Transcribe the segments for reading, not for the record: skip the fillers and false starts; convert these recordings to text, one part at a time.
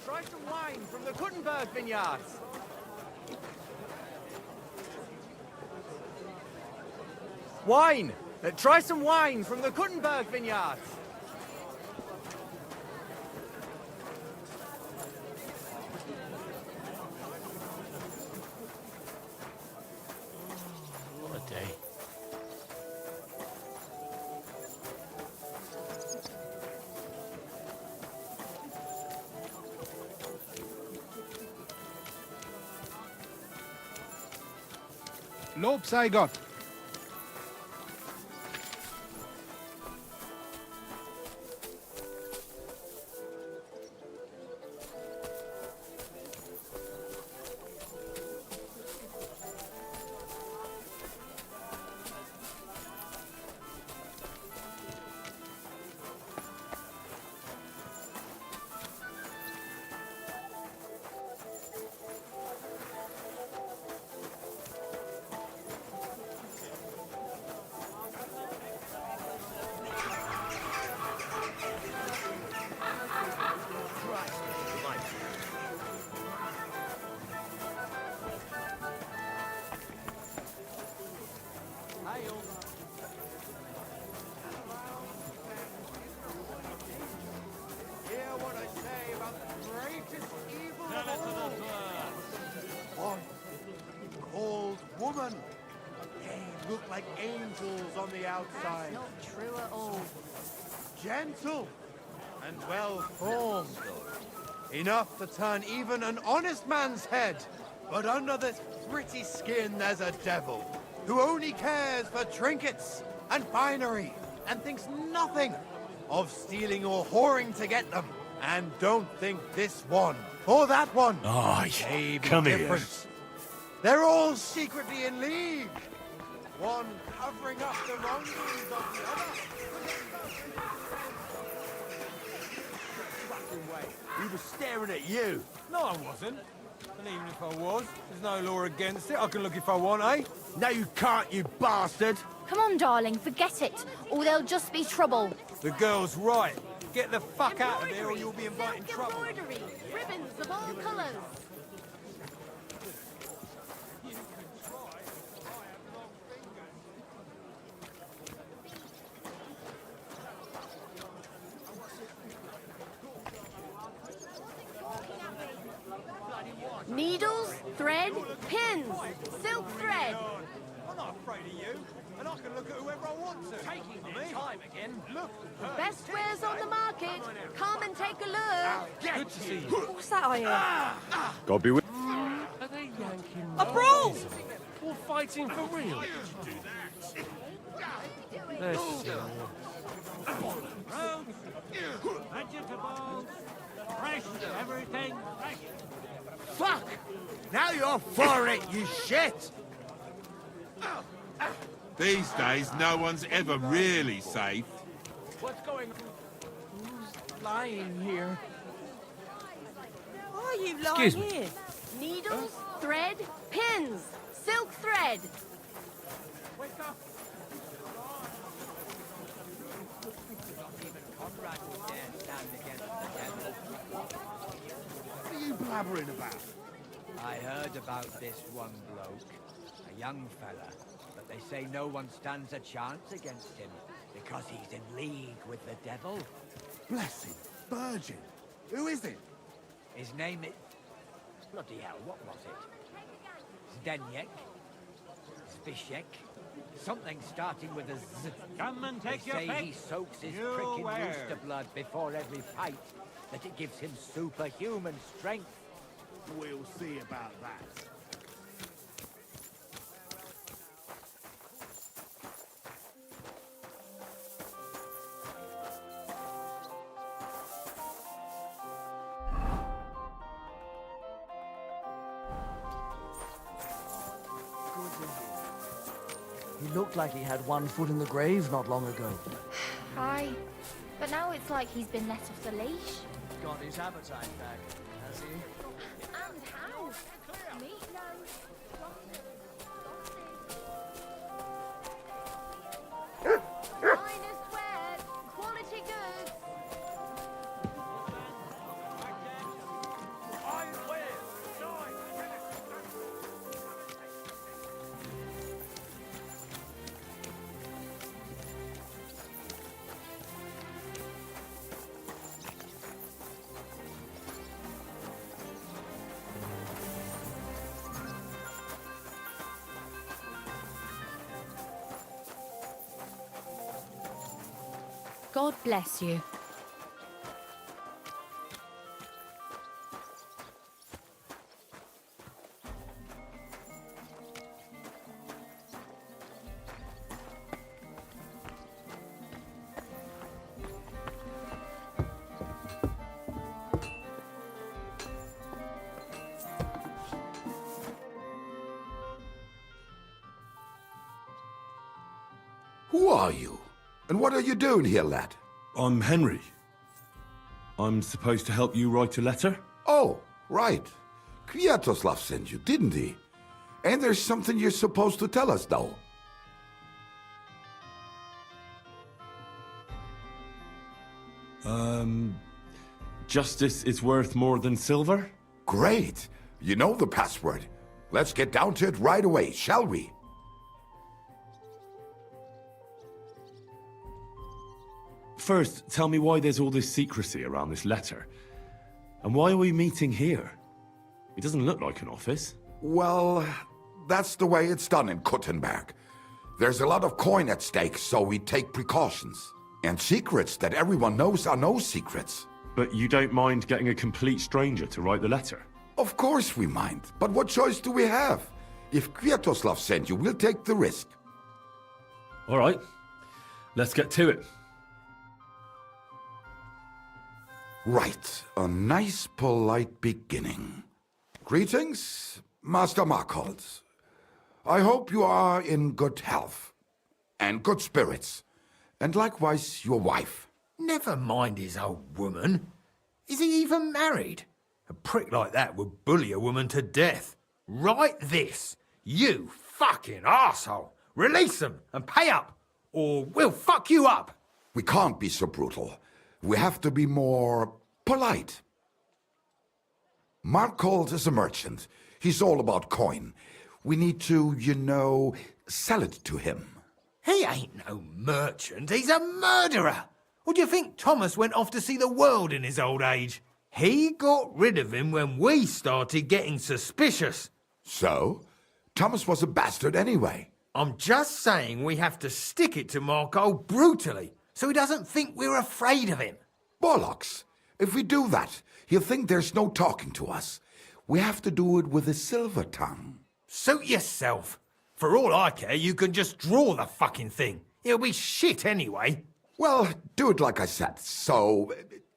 Try some wine from the Cumans vineyards. Wine! Try some wine from the Cumans vineyards. What a day. Lobs I got. Woman! They look like angels on the outside. That's not true at all. Gentle and well formed. Enough to turn even an honest man's head. But under this pretty skin there's a devil who only cares for trinkets and finery and thinks nothing of stealing or whoring to get them. And don't think this one or that one may be come different. here. They're all secretly in league. One covering up the wrongdoings of the other. Fucking way. He was staring at you. No, I wasn't. And even if I was, there's no law against it. I can look if I want, eh? No, you can't, you bastard. Come on, darling, forget it, or there'll just be trouble. The girl's right. Get the fuck out of here or you'll be inviting Silk trouble. embroidery, ribbons of all colours. Needles, thread, pins, silk thread. I'm not afraid of you. And I can look at whoever I want to. Taking their time again. Look. Best wares on the market. Come and take a look. Good to see you. What's that I hear? God be with. Are they yanking? A brawl! Or fighting for real? Let's see. Vegetables, fresh, everything fresh. Fuck! Now you're for it, you shit! These days, no one's ever really safe. What's going on? Who's lying here? Why are you Excuse lying me. here? Needles, thread, pins, silk thread. Wake up! What are you blabbering about? I heard about this one bloke, a young fella, but they say no one stands a chance against him because he's in league with the devil. Blessing, virgin. Who is it? His name is... Bloody hell, what was it? Zdeněk? Zbyszek? Something starting with a Z. Come and take They your say pick. he soaks his You prick in where? rooster blood before every fight, that it gives him superhuman strength. We'll see about that. He looked like he had one foot in the grave not long ago. Aye, but now it's like he's been let off the leash. Got his appetite back, has he? And how? Meatloaf. Finest wear, quality goods. God bless you. Who are you? And what are you doing here, lad? I'm Henry. I'm supposed to help you write a letter? Oh, right. Kwiatoslav sent you, didn't he? And there's something you're supposed to tell us, though. Justice is worth more than silver? Great. You know the password. Let's get down to it right away, shall we? First, tell me why there's all this secrecy around this letter. And why are we meeting here? It doesn't look like an office. Well, that's the way it's done in Kuttenberg. There's a lot of coin at stake, so we take precautions. And secrets that everyone knows are no secrets. But you don't mind getting a complete stranger to write the letter? Of course we mind, but what choice do we have? If Kwiatoslav sent you, we'll take the risk. All right, let's get to it. Right, a nice polite beginning. Greetings, Master Markhold. I hope you are in good health and good spirits, and likewise your wife. Never mind his old woman. Is he even married? A prick like that would bully a woman to death. Write this. You fucking arsehole. Release them and pay up, or we'll fuck you up. We can't be so brutal. We have to be more polite. Markhold is a merchant. He's all about coin. We need to, sell it to him. He ain't no merchant. He's a murderer. Or do you think Thomas went off to see the world in his old age? He got rid of him when we started getting suspicious. So? Thomas was a bastard anyway. I'm just saying we have to stick it to Markhold brutally, so he doesn't think we're afraid of him. Bollocks. If we do that, he'll think there's no talking to us. We have to do it with a silver tongue. Suit yourself. For all I care, you can just draw the fucking thing. It'll be shit anyway. Well, do it like I said. So,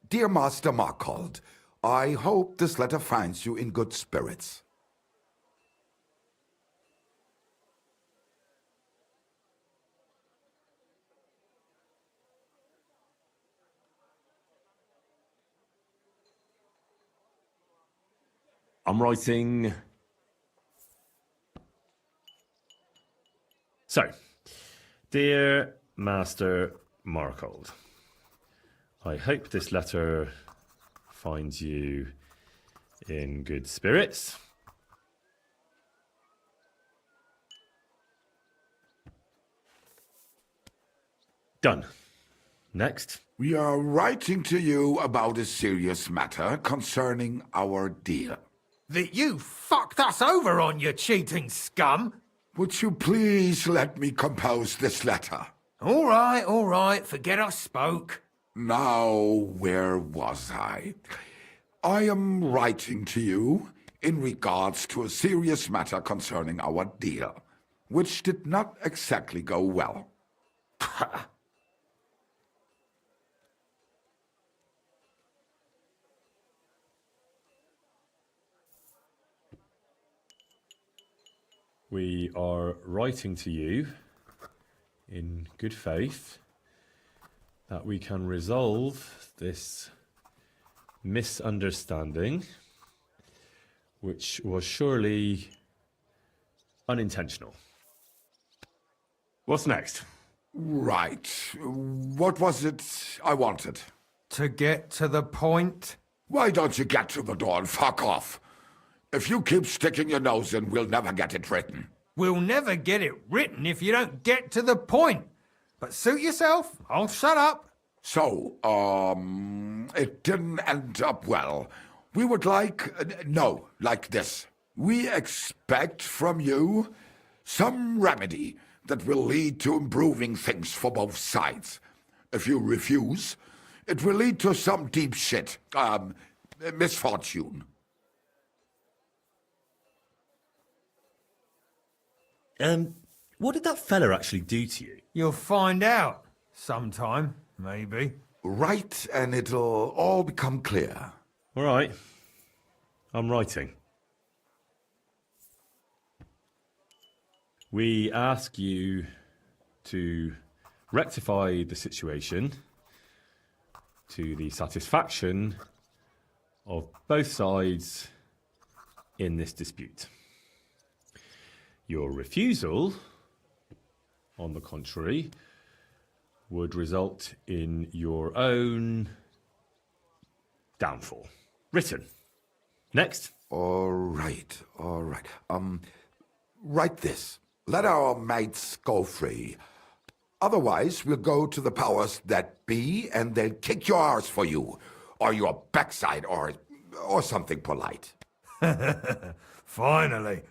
dear Master Markhold, I hope this letter finds you in good spirits. I'm writing... So, dear Master Markhold, I hope this letter finds you in good spirits. Done. Next. We are writing to you about a serious matter concerning our deal. That you fucked us over on, you cheating scum. Would you please let me compose this letter? All right, forget I spoke. Now, where was I? I am writing to you in regards to a serious matter concerning our deal, which did not exactly go well. We are writing to you in good faith that we can resolve this misunderstanding, which was surely unintentional. What's next? Right. What was it I wanted? To get to the point? Why don't you get to the door and fuck off? If you keep sticking your nose in, we'll never get it written. We'll never get it written if you don't get to the point. But suit yourself, I'll shut up. So, it didn't end up well. We would like this. We expect from you some remedy that will lead to improving things for both sides. If you refuse, it will lead to some deep shit. Misfortune. What did that fella actually do to you? You'll find out. Sometime, maybe. Write and it'll all become clear. All right. I'm writing. We ask you to rectify the situation to the satisfaction of both sides in this dispute. Your refusal, on the contrary, would result in your own downfall. Written. Next. All right. Write this. Let our mates go free. Otherwise, we'll go to the powers that be, and they'll kick your arse for you, or your backside, or something polite. Finally.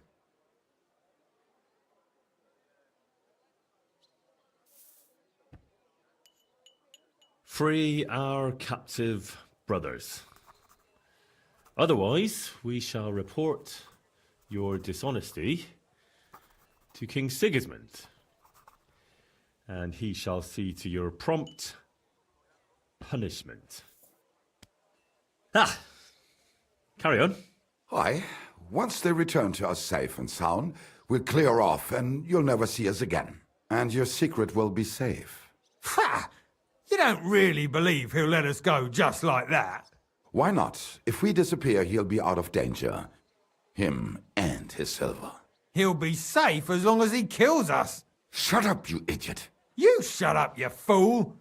Free our captive brothers. Otherwise, we shall report your dishonesty to King Sigismund, and he shall see to your prompt punishment. Carry on. Aye. Once they return to us safe and sound, we'll clear off, and you'll never see us again. And your secret will be safe. Ha! You don't really believe he'll let us go just like that? Why not? If we disappear, he'll be out of danger. Him and his silver. He'll be safe as long as he kills us. Shut up, you idiot. You shut up, you fool!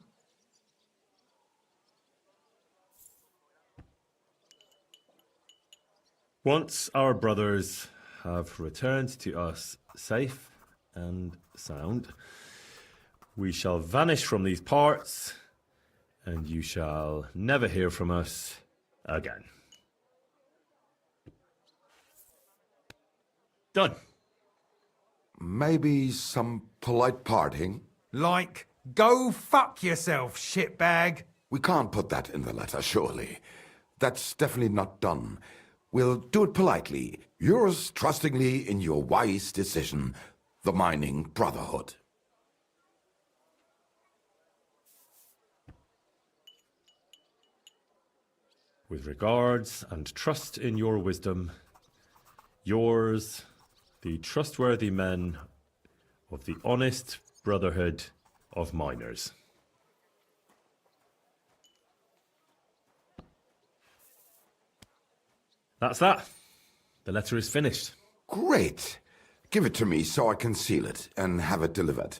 Once our brothers have returned to us safe and sound, we shall vanish from these parts, and you shall never hear from us again. Done. Maybe some polite parting? Like, go fuck yourself, shitbag. We can't put that in the letter, surely. That's definitely not done. We'll do it politely. Yours trustingly in your wise decision, the Mining Brotherhood. With regards and trust in your wisdom, yours, the trustworthy men of the honest Brotherhood of Miners. That's that. The letter is finished. Great. Give it to me so I can seal it and have it delivered.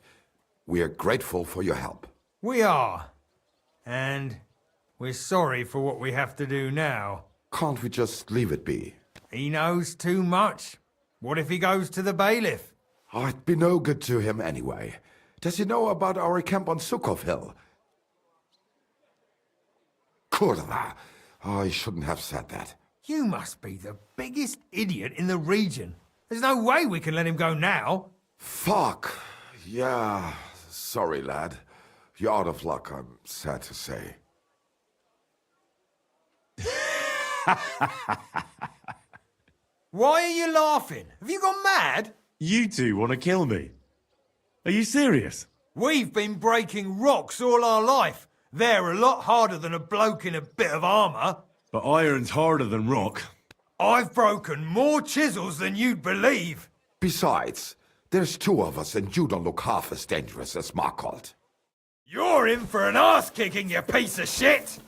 We are grateful for your help. We are. And we're sorry for what we have to do now. Can't we just leave it be? He knows too much. What if he goes to the bailiff? Oh, it'd be no good to him anyway. Does he know about our camp on Sukov Hill? Kurva. Oh, I shouldn't have said that. You must be the biggest idiot in the region. There's no way we can let him go now. Fuck. Yeah. Sorry, lad. You're out of luck, I'm sad to say. Why are you laughing? Have you gone mad? You two want to kill me? Are you serious? We've been breaking rocks all our life. They're a lot harder than a bloke in a bit of armour. But iron's harder than rock. I've broken more chisels than you'd believe. Besides, there's two of us and you don't look half as dangerous as Markold. You're in for an arse-kicking, you piece of shit!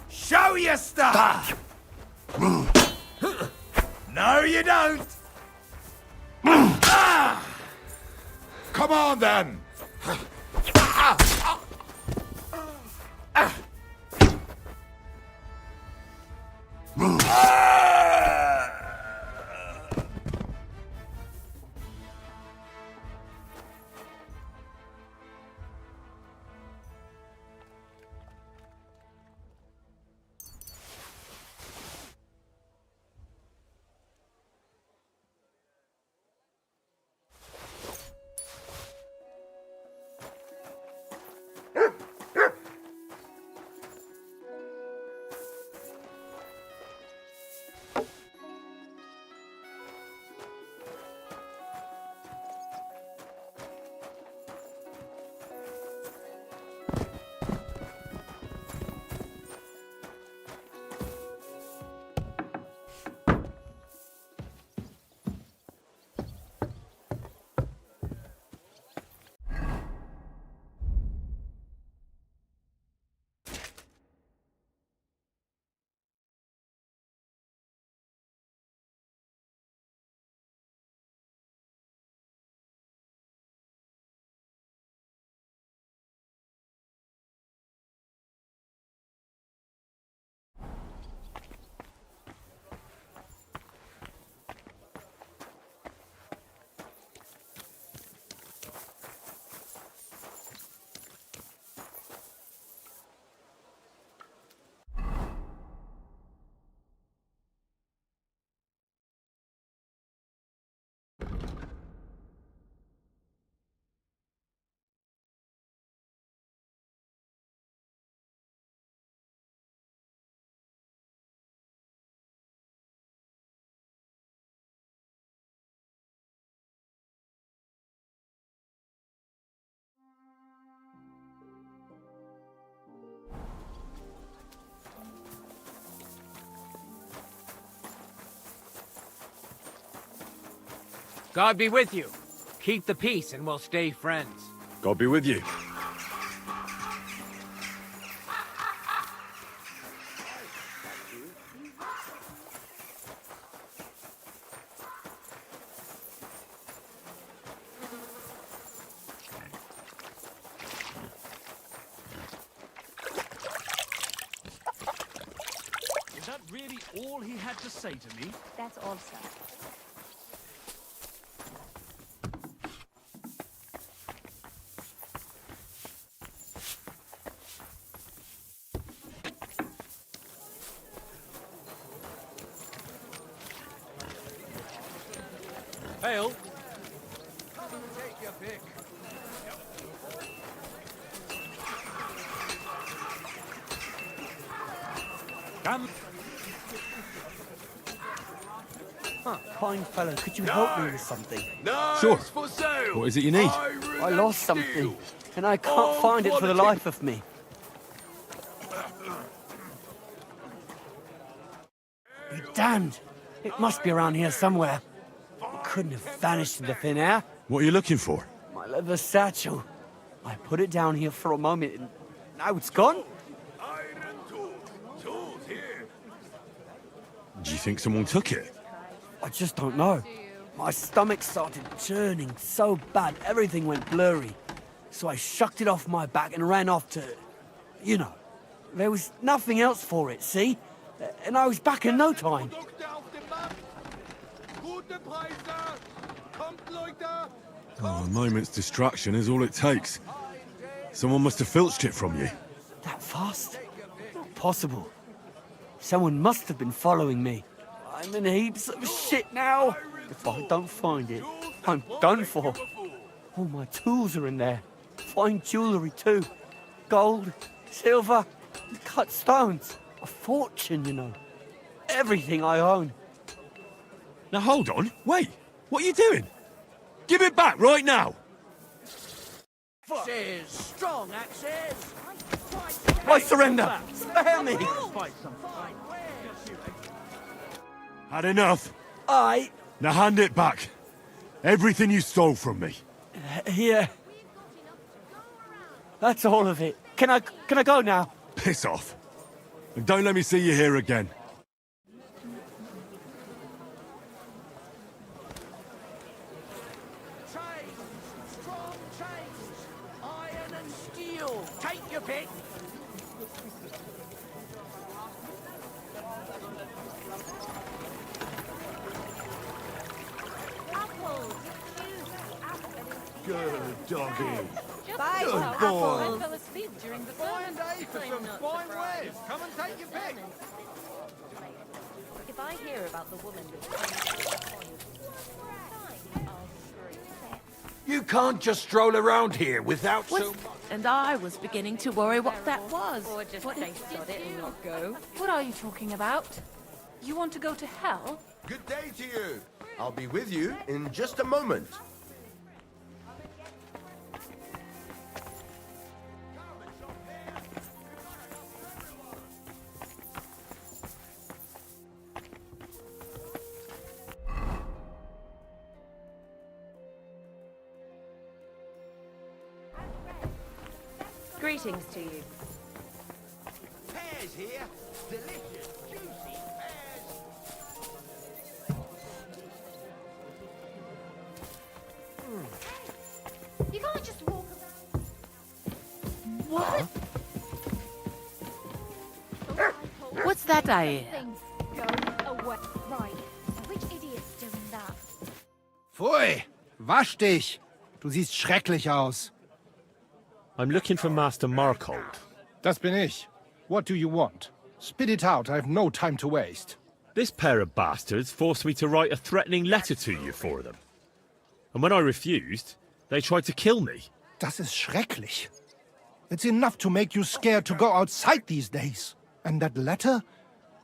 Show your stuff! No, you don't! Come on, then! God be with you. Keep the peace and we'll stay friends. God be with you. Is that really all he had to say to me? That's all, sir. Hail. Come and take your pick. Come. Kind fellow, could you help me with something? Sure. What is it you need? I lost something, and I can't find it for the life of me. Be damned! It must be around here somewhere. It couldn't have vanished into thin air. What are you looking for? My leather satchel. I put it down here for a moment, and now it's gone. Do you think someone took it? I just don't know. My stomach started churning so bad, everything went blurry. So I shucked it off my back and ran off to... You know. There was nothing else for it, see? And I was back in no time. Oh, a moment's distraction is all it takes. Someone must have filched it from you. That fast? Not possible. Someone must have been following me. I'm in heaps of shit now. If I don't find it, I'm done for. All my tools are in there. Fine jewellery too. Gold, silver, cut stones. A fortune, you know. Everything I own. Now hold on, wait. What are you doing? Give it back right now. Axes, strong axes. I surrender. Spare me. Had enough. I... Now hand it back. Everything you stole from me. Here. That's all of it. Can I go now? Piss off. And don't let me see you here again. Chains, strong chains. Iron and steel. Take your pick. Good doggy. Bye, Good Apple. boy. I fell asleep during the Fine sermon. day for I'm some not fine surprised. wares. Come and take your pick. If I hear about the woman with fine, I'll scream. You can't just stroll around here without so much. And I was beginning to worry what that was. Or just face on it and not go. What are you talking about? You want to go to hell? Good day to you. I'll be with you in just a moment. Greetings to you. Pears here. Delicious, juicy pears. You can't just walk around. What? What's that I hear? Things go away. Right. Which idiot's doing that? Pfui! Wasch dich! Du siehst schrecklich aus. I'm looking for Master Markold. Das bin ich. What do you want? Spit it out, I've no time to waste. This pair of bastards forced me to write a threatening letter to you for them. And when I refused, they tried to kill me. Das ist schrecklich. It's enough to make you scared to go outside these days. And that letter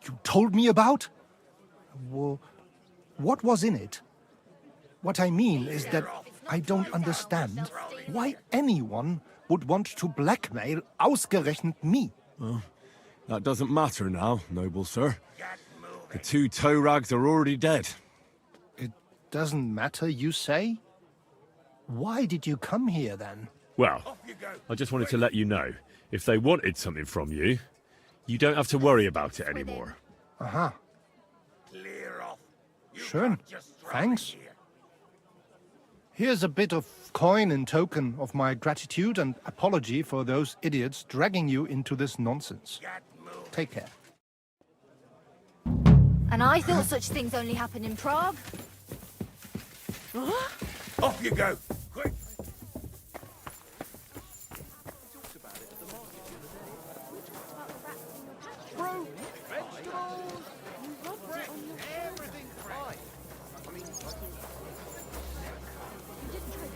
you told me about? Well, what was in it? What I mean is that I don't understand why anyone would want to blackmail ausgerechnet me. Well, that doesn't matter now, noble sir. The two toe rags are already dead. doesn't matter, you say? Why did you come here, then? Well, I just wanted to let you know, if they wanted something from you, you don't have to worry about it anymore. Aha. Schön. Thanks. Here's a bit of coin in token of my gratitude and apology for those idiots dragging you into this nonsense. Take care. And I thought such things only happen in Prague. Off you go! Quick! Fruit, vegetables, bread, everything fresh.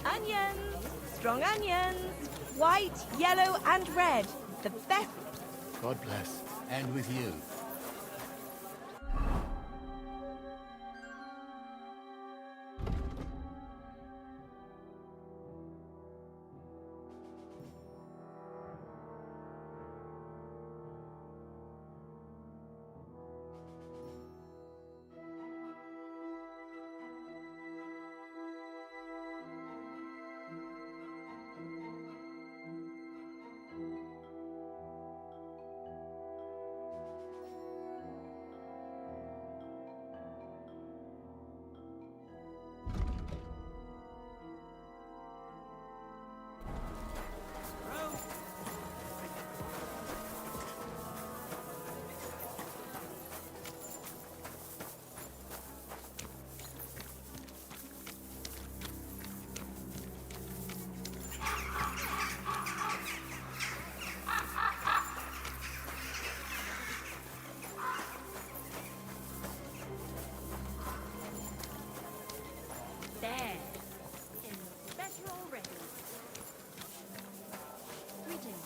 Onions! Strong onions! White, yellow, and red. The best. God bless. And with you. There. It's better already. Greetings.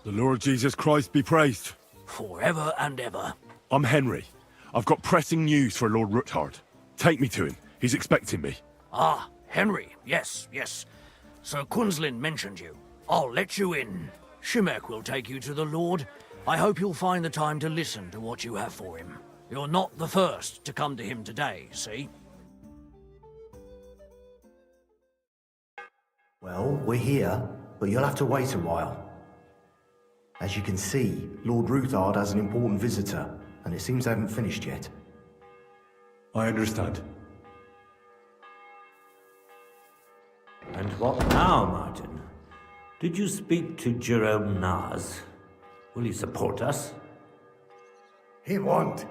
The Lord Jesus Christ be praised. Forever and ever. I'm Henry. I've got pressing news for Lord Ruthard. Take me to him. He's expecting me. Ah, Henry. Yes, yes. Sir Quinslin mentioned you. I'll let you in. Shimek will take you to the Lord. I hope you'll find the time to listen to what you have for him. You're not the first to come to him today, see? Well, we're here, but you'll have to wait a while. As you can see, Lord Ruthard has an important visitor, and it seems they haven't finished yet. I understand. And what now, Martin? Did you speak to Jerome Naz? Will he support us? He won't.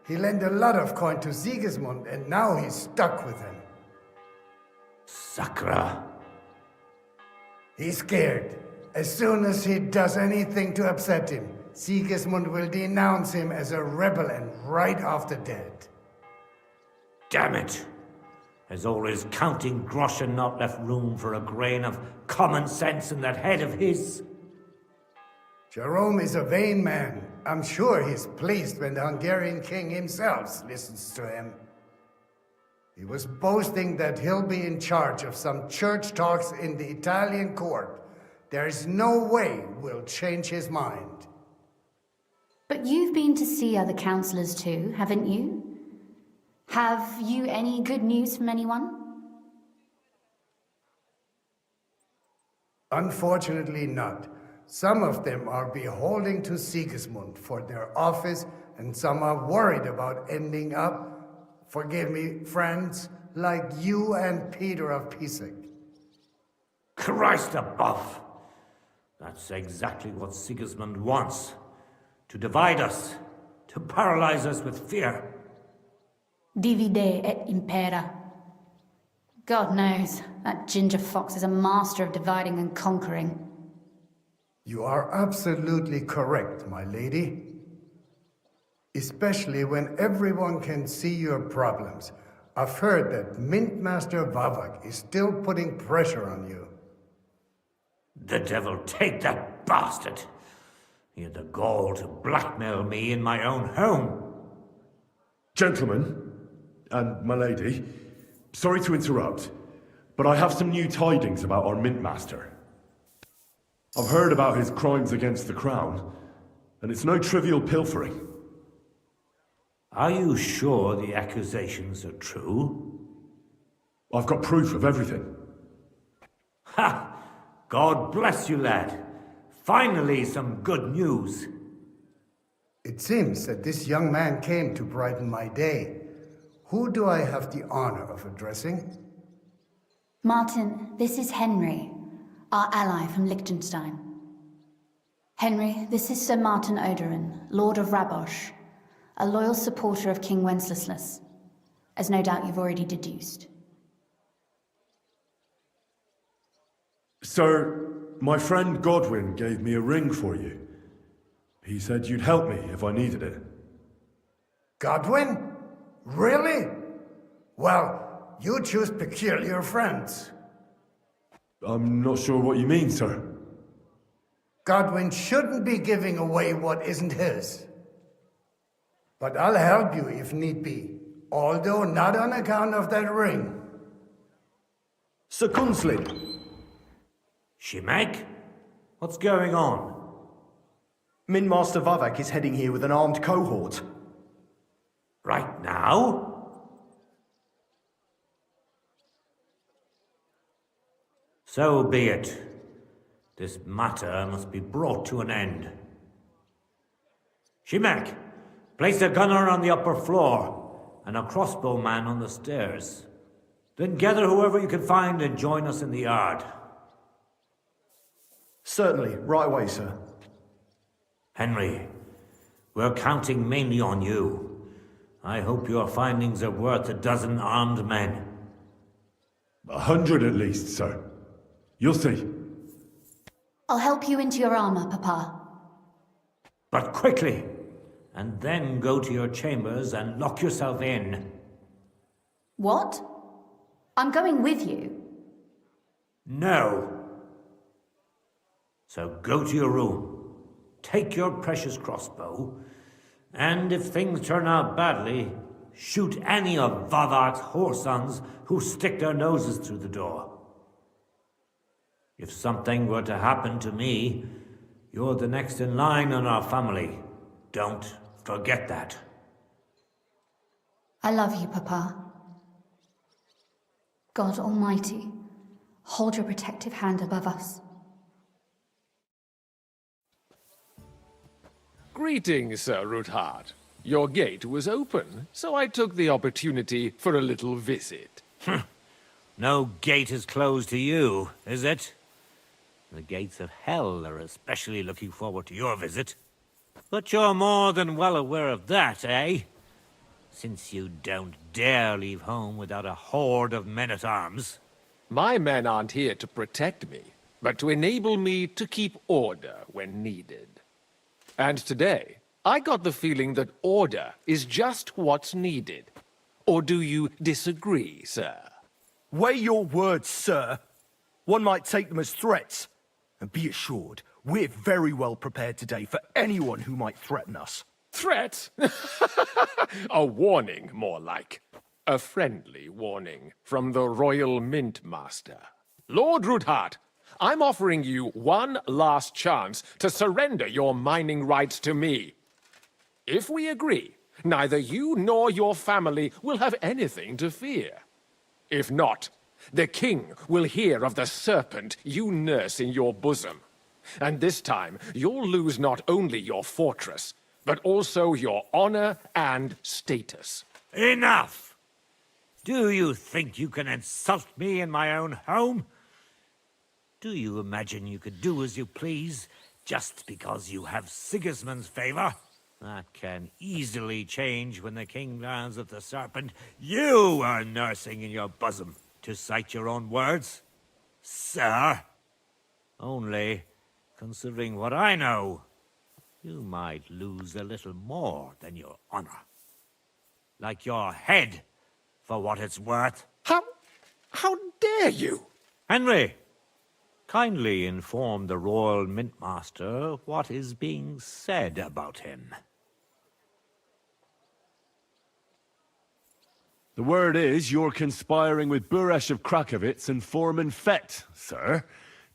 He lent a lot of coin to Sigismund, and now he's stuck with him. Sakra. He's scared. As soon as he does anything to upset him, Sigismund will denounce him as a rebel and right off the dead. Damn it! Has all his counting groschen not left room for a grain of common sense in that head of his? Jerome is a vain man. I'm sure he's pleased when the Hungarian king himself listens to him. He was boasting that he'll be in charge of some church talks in the Italian court. There's no way we'll change his mind. But you've been to see other councillors too, haven't you? Have you any good news from anyone? Unfortunately not. Some of them are beholden to Sigismund for their office, and some are worried about ending up, forgive me, friends, like you and Peter of Pisek. Christ above! That's exactly what Sigismund wants. To divide us. To paralyze us with fear. Divide et impera. God knows, that ginger fox is a master of dividing and conquering. You are absolutely correct, my lady. Especially when everyone can see your problems. I've heard that Mint Master Vavak is still putting pressure on you. The devil take that bastard! He had the gall to blackmail me in my own home. Gentlemen, and my lady, sorry to interrupt, but I have some new tidings about our Mint Master. I've heard about his crimes against the Crown, and it's no trivial pilfering. Are you sure the accusations are true? I've got proof of everything. Ha! God bless you, lad. Finally, some good news. It seems that this young man came to brighten my day. Who do I have the honor of addressing? Martin, this is Henry, our ally from Liechtenstein. Henry, this is Sir Martin Odoran, Lord of Rabosh, a loyal supporter of King Wenceslas, as no doubt you've already deduced. Sir, my friend Godwin gave me a ring for you. He said you'd help me if I needed it. Godwin? Really? Well, you choose peculiar friends. I'm not sure what you mean, sir. Godwin shouldn't be giving away what isn't his. But I'll help you if need be, although not on account of that ring. Sir Kunslin. Shimek? What's going on? Min Master Vavak is heading here with an armed cohort. Right now? So be it. This matter must be brought to an end. Shimek, place a gunner on the upper floor and a crossbowman on the stairs. Then gather whoever you can find and join us in the yard. Certainly, right away, sir. Henry, we're counting mainly on you. I hope your findings are worth 12 armed men. 100 at least, sir. You'll see. I'll help you into your armor, Papa. But quickly, and then go to your chambers and lock yourself in. What? I'm going with you. No. So go to your room, take your precious crossbow, and if things turn out badly, shoot any of Vavak's whoresons who stick their noses through the door. If something were to happen to me, you're the next in line in our family. Don't forget that. I love you, Papa. God Almighty, hold your protective hand above us. Greetings, Sir Ruthard. Your gate was open, so I took the opportunity for a little visit. No gate is closed to you, is it? The gates of hell are especially looking forward to your visit. But you're more than well aware of that, eh? Since you don't dare leave home without a horde of men-at-arms. My men aren't here to protect me, but to enable me to keep order when needed. And today, I got the feeling that order is just what's needed. Or do you disagree, sir? Weigh your words, sir. One might take them as threats. And be assured, we're very well prepared today for anyone who might threaten us. Threat? A warning, more like. A friendly warning from the Royal Mint Master. Lord Ruthard, I'm offering you one last chance to surrender your mining rights to me. If we agree, neither you nor your family will have anything to fear. If not, the king will hear of the serpent you nurse in your bosom. And this time, you'll lose not only your fortress, but also your honor and status. Enough! Do you think you can insult me in my own home? Do you imagine you could do as you please, just because you have Sigismund's favor? That can easily change when the king learns of the serpent you are nursing in your bosom, to cite your own words, sir. Only, considering what I know, you might lose a little more than your honor. Like your head, for what it's worth. How dare you? Henry, kindly inform the Royal Mintmaster what is being said about him. The word is you're conspiring with Buresh of Krakowitz and Foreman Fett, sir,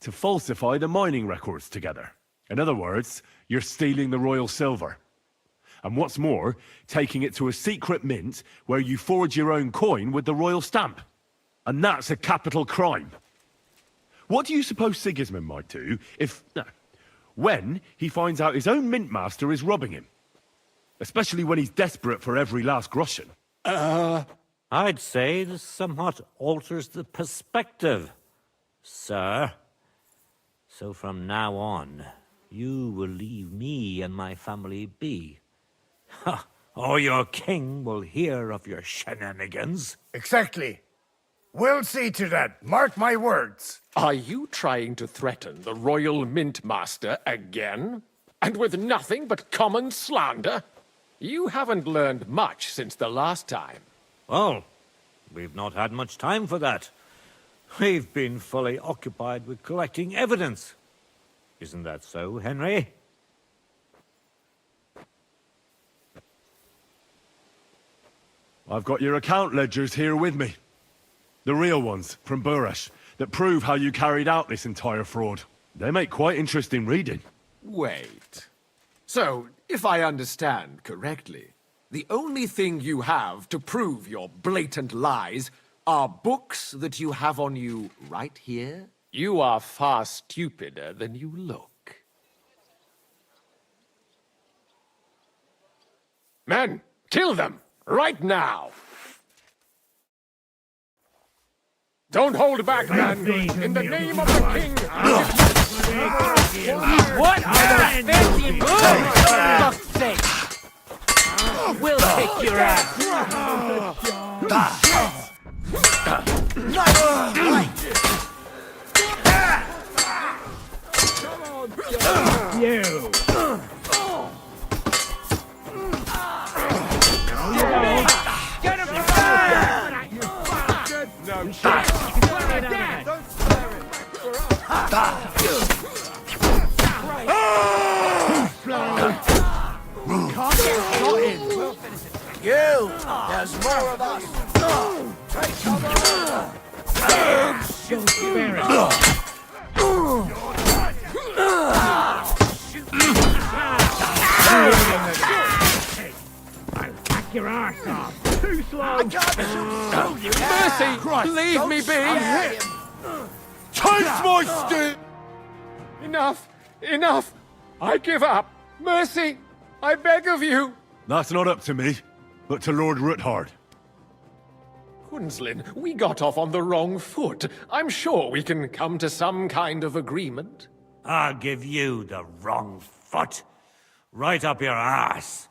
to falsify the mining records together. In other words, you're stealing the royal silver. And what's more, taking it to a secret mint where you forge your own coin with the royal stamp. And that's a capital crime. What do you suppose Sigismund might do when he finds out his own mintmaster is robbing him? Especially when he's desperate for every last groschen. I'd say this somewhat alters the perspective, sir. So from now on, you will leave me and my family be. Or your king will hear of your shenanigans. Exactly. We'll see to that. Mark my words. Are you trying to threaten the Royal Mintmaster again? And with nothing but common slander? You haven't learned much since the last time. Well, we've not had much time for that. We've been fully occupied with collecting evidence. Isn't that so, Henry? I've got your account ledgers here with me. The real ones, from Buresh, that prove how you carried out this entire fraud. They make quite interesting reading. Wait. So, if I understand correctly, the only thing you have to prove your blatant lies are books that you have on you right here? You are far stupider than you look. Men, kill them! Right now! Don't hold back, man! In the name of the king! What are those fancy moves? For fuck's sake! We'll kick your ass! You! Get him back! You bastard! No shit! Don't swear it! Can't get shot in! We'll finish it. You! There's more of us! Take cover! Shoot spirit! I'll hack your arse off! Too slow! I can't shoot you! Mercy! Leave me be! Taste my stick! Enough! Enough! I give up! Mercy! I beg of you! That's not up to me, but to Lord Ruthard. Quinslin, we got off on the wrong foot. I'm sure we can come to some kind of agreement. I'll give you the wrong foot. Right up your ass.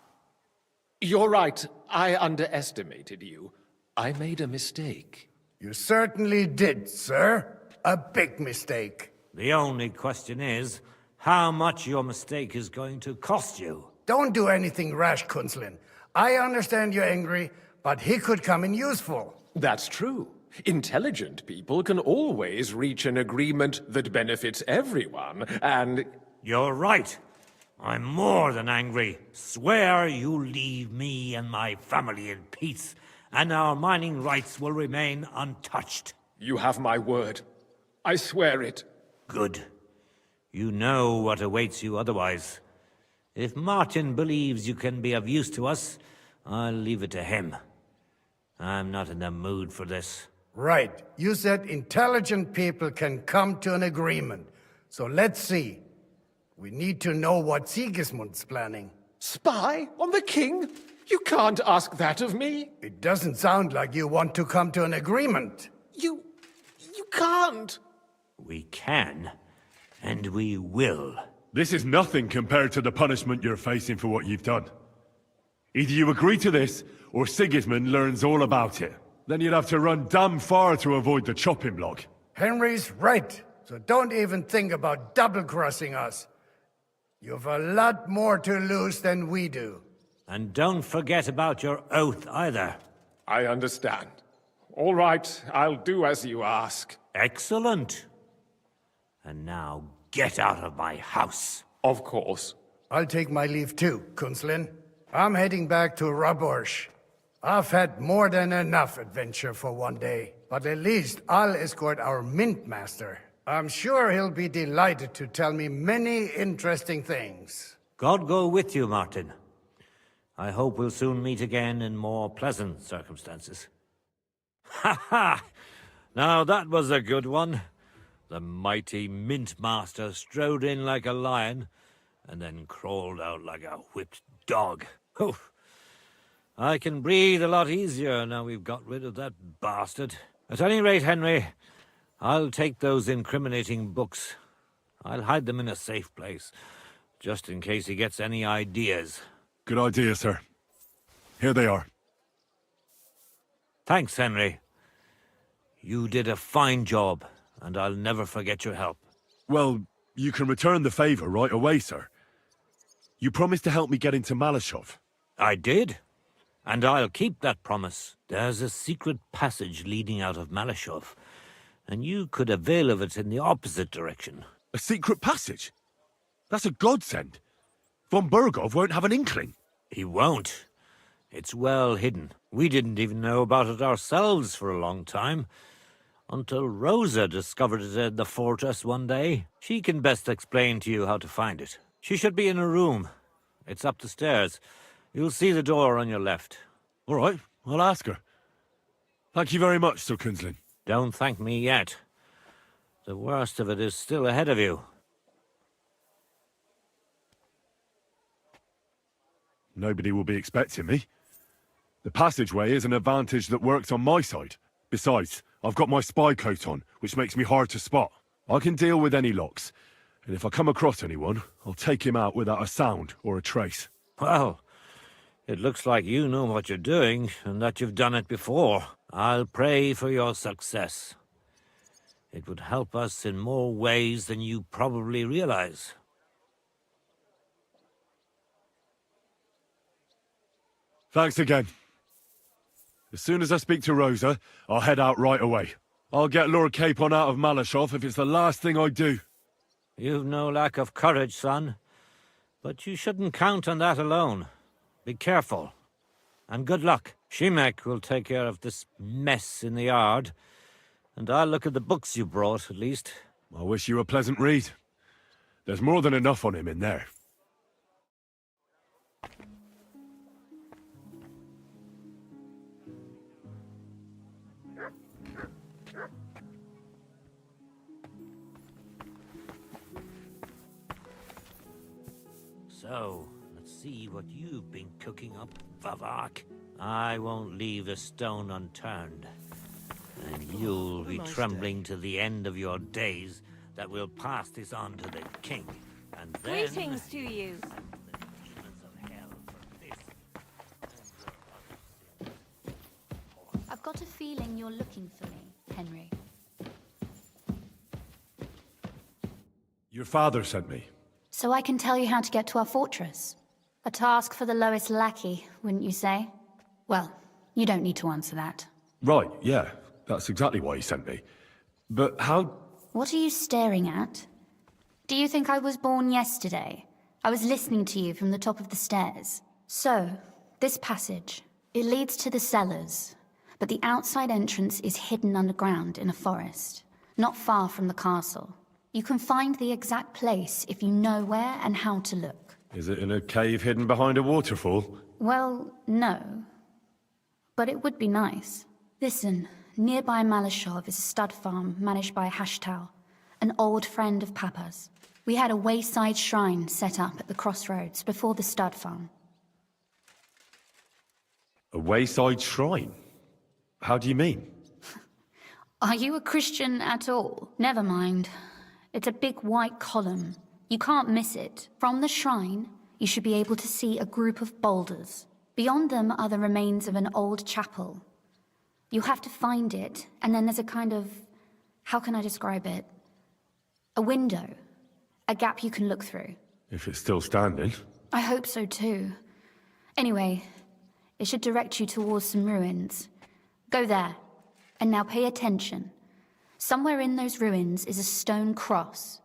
You're right. I underestimated you. I made a mistake. You certainly did, sir. A big mistake. The only question is, how much your mistake is going to cost you. Don't do anything rash, Kunslin. I understand you're angry, but he could come in useful. That's true. Intelligent people can always reach an agreement that benefits everyone, and... You're right. I'm more than angry. Swear you leave me and my family in peace, and our mining rights will remain untouched. You have my word. I swear it. Good. You know what awaits you otherwise. If Martin believes you can be of use to us, I'll leave it to him. I'm not in the mood for this. Right. You said intelligent people can come to an agreement. So let's see. We need to know what Sigismund's planning. Spy on the king? You can't ask that of me. It doesn't sound like you want to come to an agreement. You can't. We can, and we will. This is nothing compared to the punishment you're facing for what you've done. Either you agree to this, or Sigismund learns all about it. Then you'd have to run damn far to avoid the chopping block. Henry's right, so don't even think about double-crossing us. You've a lot more to lose than we do. And don't forget about your oath either. I understand. All right, I'll do as you ask. Excellent. And now get out of my house. Of course. I'll take my leave too, Kunslin. I'm heading back to Raborsh. I've had more than enough adventure for one day, but at least I'll escort our Mint Master. I'm sure he'll be delighted to tell me many interesting things. God go with you, Martin. I hope we'll soon meet again in more pleasant circumstances. Ha ha! Now that was a good one. The mighty Mint Master strode in like a lion, and then crawled out like a whipped dog. Oof. I can breathe a lot easier now we've got rid of that bastard. At any rate, Henry, I'll take those incriminating books. I'll hide them in a safe place, just in case he gets any ideas. Good idea, sir. Here they are. Thanks, Henry. You did a fine job, and I'll never forget your help. Well, you can return the favor right away, sir. You promised to help me get into Malashov. I did, and I'll keep that promise. There's a secret passage leading out of Malashov, and you could avail of it in the opposite direction. A secret passage? That's a godsend. Von Burgov won't have an inkling. He won't. It's well hidden. We didn't even know about it ourselves for a long time, until Rosa discovered it in the fortress one day. She can best explain to you how to find it. She should be in a room. It's up the stairs. You'll see the door on your left. All right, I'll ask her. Thank you very much, Sir Kunslin. Don't thank me yet. The worst of it is still ahead of you. Nobody will be expecting me. The passageway is an advantage that works on my side. Besides, I've got my spy coat on, which makes me hard to spot. I can deal with any locks, and if I come across anyone, I'll take him out without a sound or a trace. Well, it looks like you know what you're doing, and that you've done it before. I'll pray for your success. It would help us in more ways than you probably realize. Thanks again. As soon as I speak to Rosa, I'll head out right away. I'll get Lord Capon out of Malashov if it's the last thing I do. You've no lack of courage, son. But you shouldn't count on that alone. Be careful. And good luck. Shimek will take care of this mess in the yard. And I'll look at the books you brought, at least. I wish you a pleasant read. There's more than enough on him in there. So, let's see what you've been cooking up, Vavak. I won't leave a stone unturned. And you'll be trembling to the end of your days that we'll pass this on to the king. And then... Greetings to you. I've got a feeling you're looking for me, Henry. Your father sent me. So I can tell you how to get to our fortress. A task for the lowest lackey, wouldn't you say? Well, you don't need to answer that. Right, yeah. That's exactly why he sent me. But how... What are you staring at? Do you think I was born yesterday? I was listening to you from the top of the stairs. So, this passage, it leads to the cellars, but the outside entrance is hidden underground in a forest, not far from the castle. You can find the exact place if you know where and how to look. Is it in a cave hidden behind a waterfall? Well, no. But it would be nice. Listen, nearby Malashov is a stud farm managed by Hashtal, an old friend of Papa's. We had a wayside shrine set up at the crossroads before the stud farm. A wayside shrine? How do you mean? Are you a Christian at all? Never mind. It's a big white column. You can't miss it. From the shrine, you should be able to see a group of boulders. Beyond them are the remains of an old chapel. You have to find it, and then there's a kind of... how can I describe it? A window. A gap you can look through. If it's still standing. I hope so too. Anyway, it should direct you towards some ruins. Go there. And now pay attention. Somewhere in those ruins is a stone cross.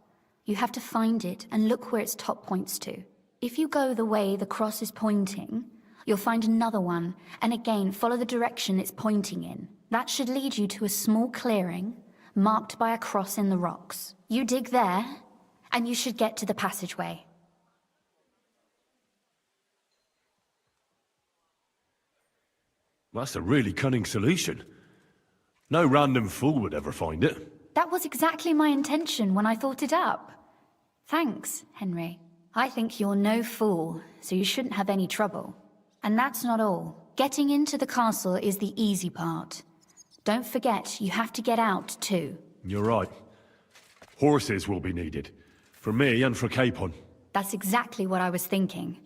You have to find it and look where its top points to. If you go the way the cross is pointing, you'll find another one, and again follow the direction it's pointing in. That should lead you to a small clearing, marked by a cross in the rocks. You dig there, and you should get to the passageway. That's a really cunning solution. No random fool would ever find it. That was exactly my intention when I thought it up. Thanks, Henry. I think you're no fool, so you shouldn't have any trouble. And that's not all. Getting into the castle is the easy part. Don't forget, you have to get out too. You're right. Horses will be needed. For me and for Capon. That's exactly what I was thinking.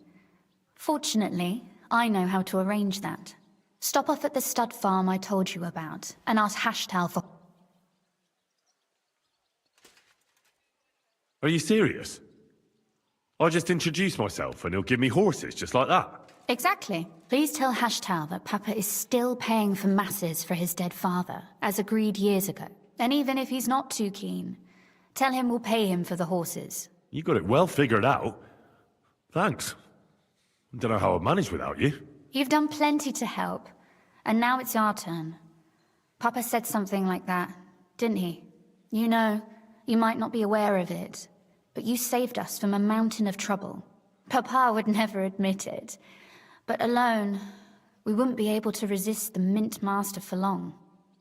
Fortunately, I know how to arrange that. Stop off at the stud farm I told you about, and ask Hashtal for... Are you serious? I'll just introduce myself and he'll give me horses just like that. Exactly. Please tell Hashtal that Papa is still paying for masses for his dead father, as agreed years ago. And even if he's not too keen, tell him we'll pay him for the horses. You got it well figured out. Thanks. Don't know how I'd manage without you. You've done plenty to help, and now it's our turn. Papa said something like that, didn't he? You know, you might not be aware of it, but you saved us from a mountain of trouble. Papa would never admit it, but alone, we wouldn't be able to resist the Mint Master for long.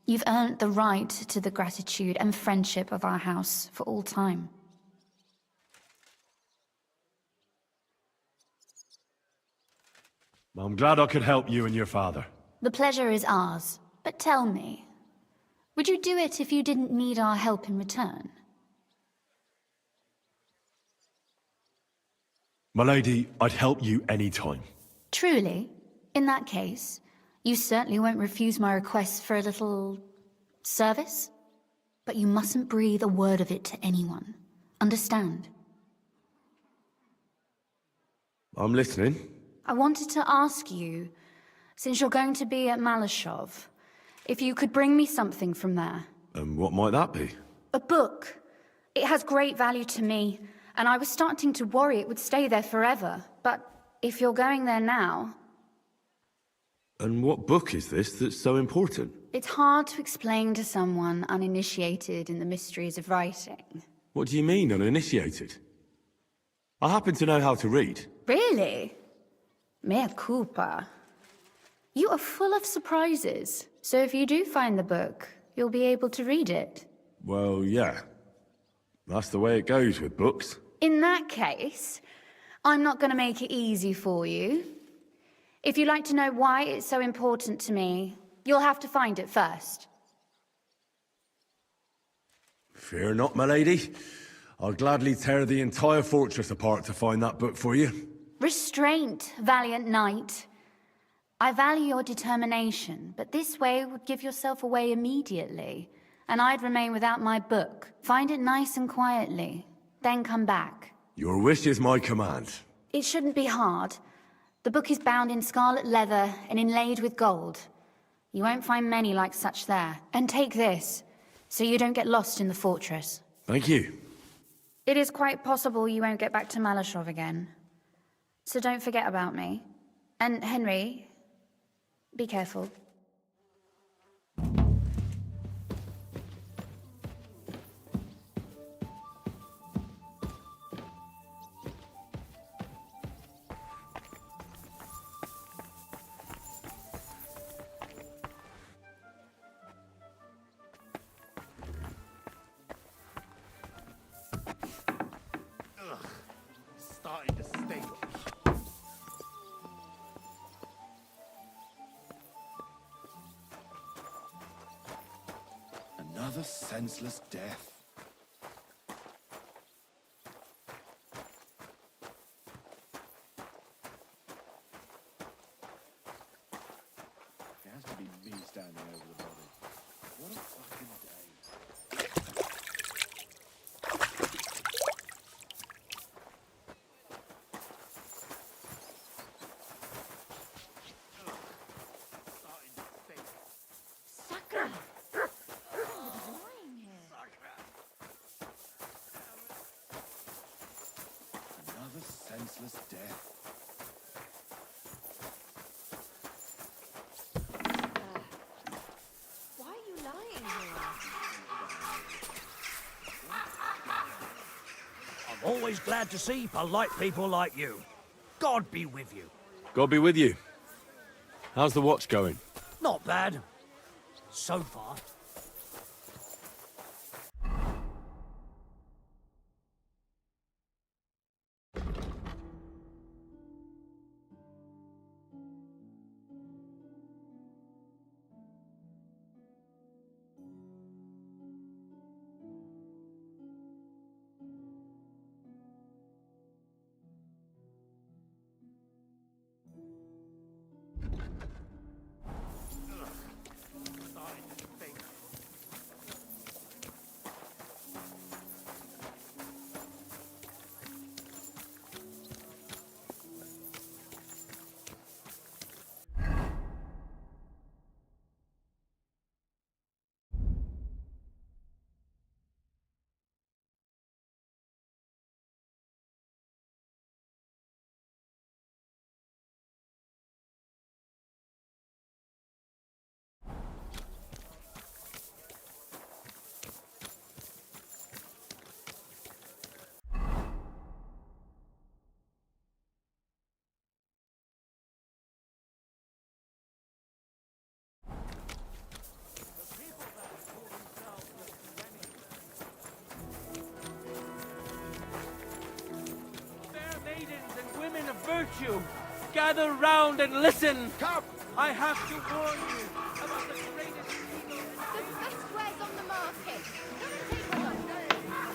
You've earned the right to the gratitude and friendship of our house for all time. I'm glad I could help you and your father. The pleasure is ours, but tell me, would you do it if you didn't need our help in return? My lady, I'd help you any time. Truly? In that case, you certainly won't refuse my request for a little... service? But you mustn't breathe a word of it to anyone. Understand? I'm listening. I wanted to ask you, since you're going to be at Malashov, if you could bring me something from there. And what might that be? A book. It has great value to me, and I was starting to worry it would stay there forever. But if you're going there now... And what book is this that's so important? It's hard to explain to someone uninitiated in the mysteries of writing. What do you mean, uninitiated? I happen to know how to read. Really? Mea culpa. You are full of surprises. So if you do find the book, you'll be able to read it. Well, yeah. That's the way it goes with books. In that case, I'm not going to make it easy for you. If you'd like to know why it's so important to me, you'll have to find it first. Fear not, my lady. I'll gladly tear the entire fortress apart to find that book for you. Restraint, valiant knight. I value your determination, but this way would give yourself away immediately, and I'd remain without my book. Find it nice and quietly, then come back. Your wish is my command. It shouldn't be hard. The book is bound in scarlet leather and inlaid with gold. You won't find many like such there. And take this, so you don't get lost in the fortress. Thank you. It is quite possible you won't get back to Malashov again. So don't forget about me. And Henry, be careful. Starting to stink. Another senseless death. It has to be me standing over the body. What a fucking day. senseless death. Why are you lying here? I'm always glad to see polite people like you. God be with you. God be with you. How's the watch going? Not bad. So far. Women of virtue, gather round and listen. Come! I have to warn you about the greatest evil. The best wares on the market. Come and take a look.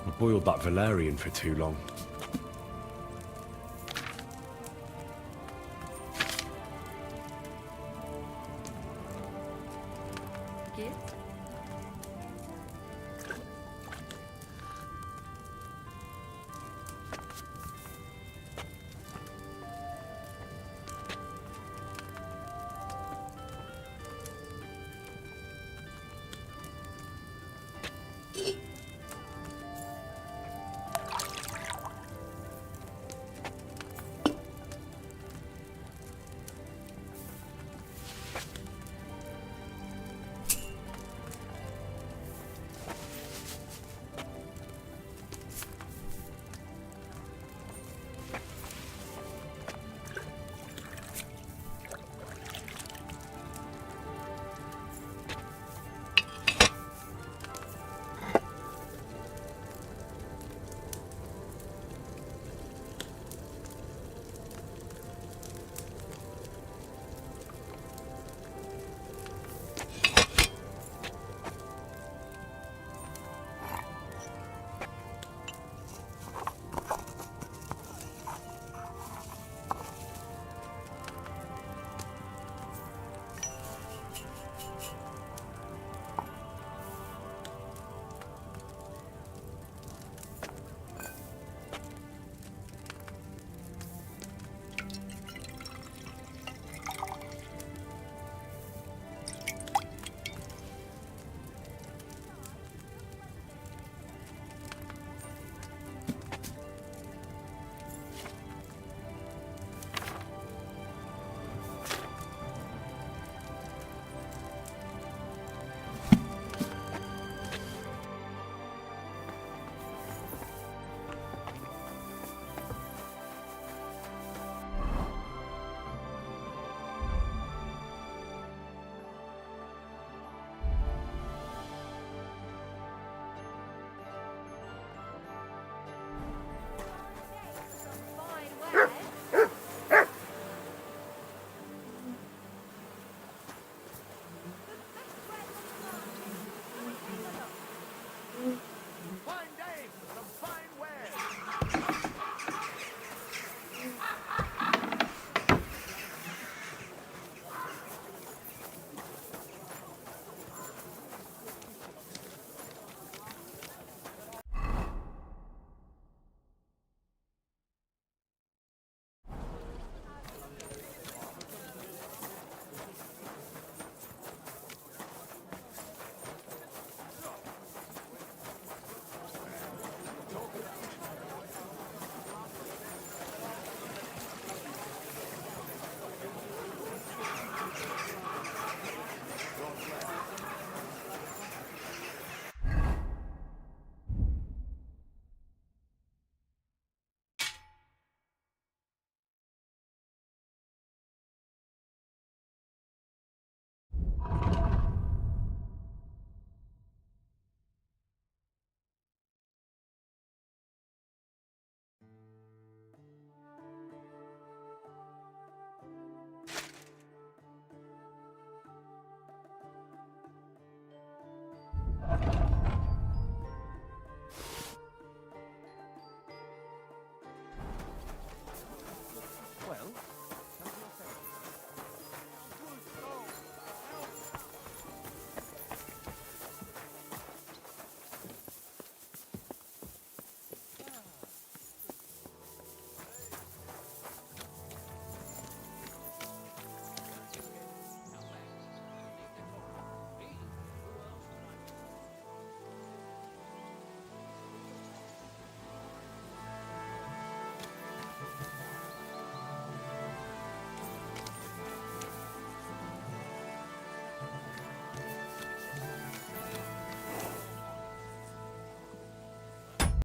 I boiled that Valerian for too long.